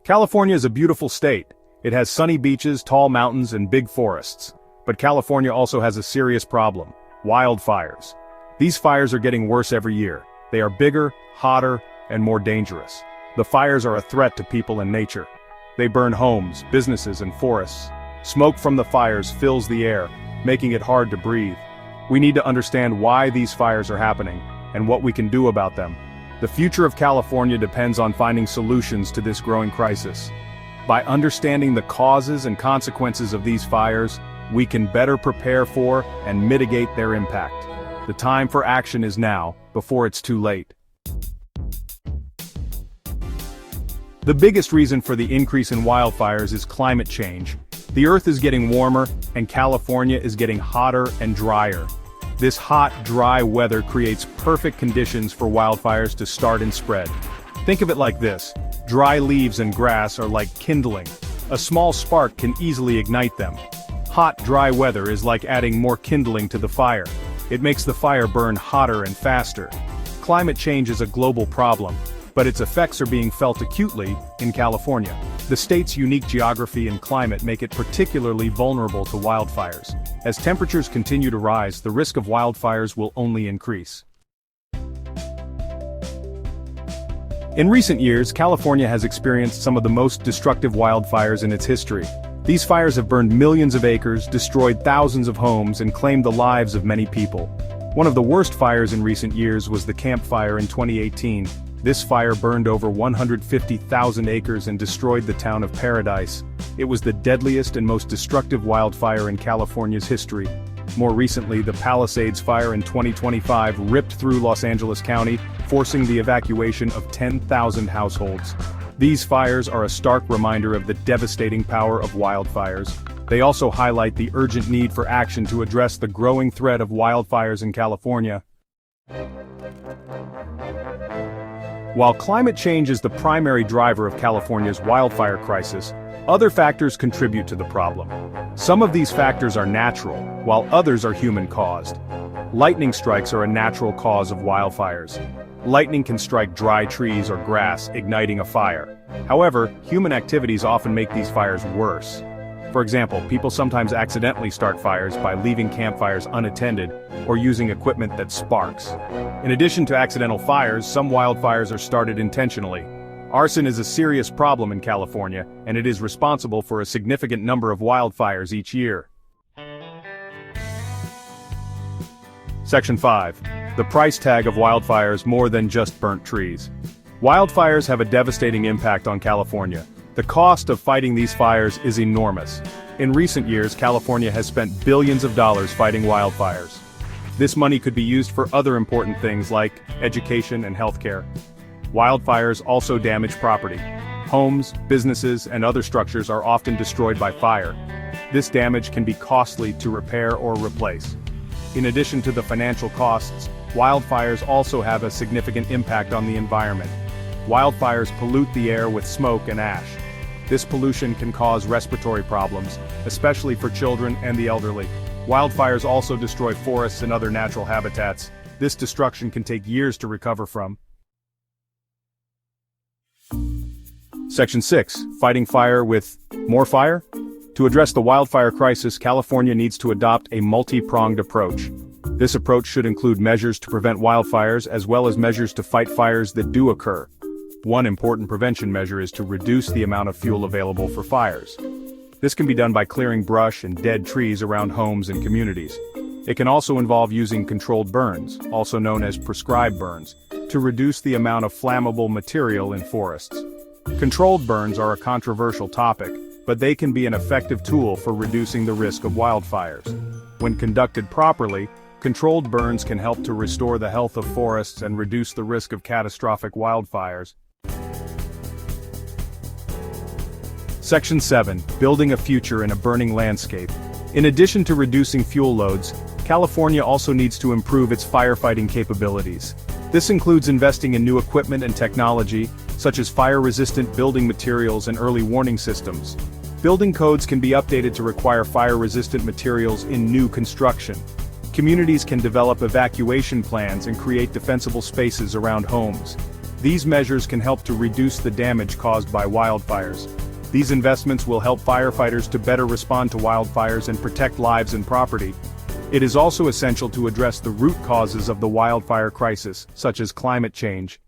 California is a beautiful state. It has sunny beaches, tall mountains, and big forests. But California also has a serious problem: wildfires. These fires are getting worse every year. They are bigger, hotter, and more dangerous. The fires are a threat to people and nature. They burn homes, businesses, and forests. Smoke from the fires fills the air, making it hard to breathe. We need to understand why these fires are happening, and what we can do about them. The future of California depends on finding solutions to this growing crisis. By understanding the causes and consequences of these fires, we can better prepare for and mitigate their impact. The time for action is now, before it's too late. The biggest reason for the increase in wildfires is climate change. The Earth is getting warmer, and California is getting hotter and drier. This hot, dry weather creates perfect conditions for wildfires to start and spread. Think of it like this: dry leaves and grass are like kindling. A small spark can easily ignite them. Hot, dry weather is like adding more kindling to the fire. It makes the fire burn hotter and faster. Climate change is a global problem, but its effects are being felt acutely in California. The state's unique geography and climate make it particularly vulnerable to wildfires. As temperatures continue to rise, the risk of wildfires will only increase. In recent years, California has experienced some of the most destructive wildfires in its history. These fires have burned millions of acres, destroyed thousands of homes, and claimed the lives of many people. One of the worst fires in recent years was the Camp Fire in 2018. This fire burned over 150,000 acres and destroyed the town of Paradise. It was the deadliest and most destructive wildfire in California's history. More recently, the Palisades Fire in 2025 ripped through Los Angeles County, forcing the evacuation of 10,000 households. These fires are a stark reminder of the devastating power of wildfires. They also highlight the urgent need for action to address the growing threat of wildfires in California. While climate change is the primary driver of California's wildfire crisis, other factors contribute to the problem. Some of these factors are natural, while others are human-caused. Lightning strikes are a natural cause of wildfires. Lightning can strike dry trees or grass, igniting a fire. However, human activities often make these fires worse. For example, people sometimes accidentally start fires by leaving campfires unattended or using equipment that sparks. In addition to accidental fires, some wildfires are started intentionally. Arson is a serious problem in California, and it is responsible for a significant number of wildfires each year. Section 5. The price tag of wildfires: more than just burnt trees. Wildfires have a devastating impact on California. The cost of fighting these fires is enormous. In recent years, California has spent billions of dollars fighting wildfires. This money could be used for other important things like education and healthcare. Wildfires also damage property. Homes, businesses, and other structures are often destroyed by fire. This damage can be costly to repair or replace. In addition to the financial costs, wildfires also have a significant impact on the environment. Wildfires pollute the air with smoke and ash. This pollution can cause respiratory problems, especially for children and the elderly. Wildfires also destroy forests and other natural habitats. This destruction can take years to recover from. Section 6. Fighting fire with more fire? To address the wildfire crisis, California needs to adopt a multi-pronged approach. This approach should include measures to prevent wildfires as well as measures to fight fires that do occur. One important prevention measure is to reduce the amount of fuel available for fires. This can be done by clearing brush and dead trees around homes and communities. It can also involve using controlled burns, also known as prescribed burns, to reduce the amount of flammable material in forests. Controlled burns are a controversial topic, but they can be an effective tool for reducing the risk of wildfires. When conducted properly, controlled burns can help to restore the health of forests and reduce the risk of catastrophic wildfires. Section 7. Building a future in a burning landscape. In addition to reducing fuel loads, California also needs to improve its firefighting capabilities. This includes investing in new equipment and technology, such as fire-resistant building materials and early warning systems. Building codes can be updated to require fire-resistant materials in new construction. Communities can develop evacuation plans and create defensible spaces around homes. These measures can help to reduce the damage caused by wildfires. These investments will help firefighters to better respond to wildfires and protect lives and property. It is also essential to address the root causes of the wildfire crisis, such as climate change.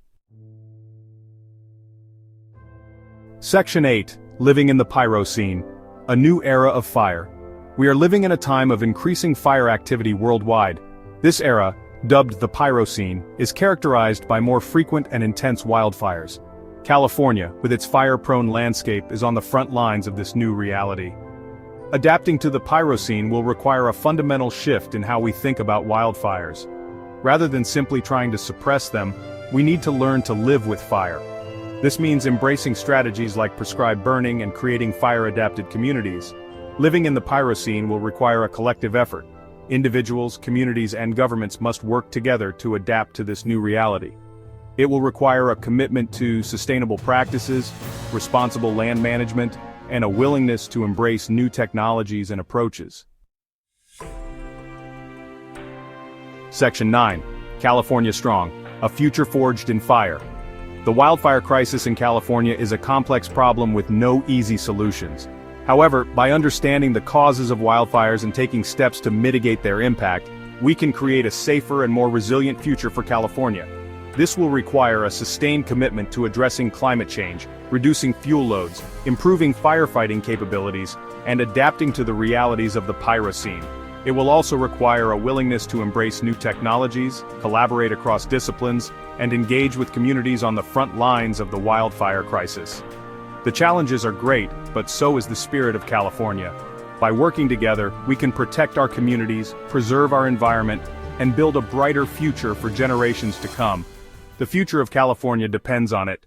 Section 8. Living in the Pyrocene. A new era of fire. We are living in a time of increasing fire activity worldwide. This era, dubbed the Pyrocene, is characterized by more frequent and intense wildfires. California, with its fire-prone landscape, is on the front lines of this new reality. Adapting to the Pyrocene will require a fundamental shift in how we think about wildfires. Rather than simply trying to suppress them, we need to learn to live with fire. This means embracing strategies like prescribed burning and creating fire-adapted communities. Living in the Pyrocene will require a collective effort. Individuals, communities, and governments must work together to adapt to this new reality. It will require a commitment to sustainable practices, responsible land management, and a willingness to embrace new technologies and approaches. Section 9. California Strong, a future forged in fire. The wildfire crisis in California is a complex problem with no easy solutions. However, by understanding the causes of wildfires and taking steps to mitigate their impact, we can create a safer and more resilient future for California. This will require a sustained commitment to addressing climate change, reducing fuel loads, improving firefighting capabilities, and adapting to the realities of the Pyrocene. It will also require a willingness to embrace new technologies, collaborate across disciplines, and engage with communities on the front lines of the wildfire crisis. The challenges are great, but so is the spirit of California. By working together, we can protect our communities, preserve our environment, and build a brighter future for generations to come. The future of California depends on it.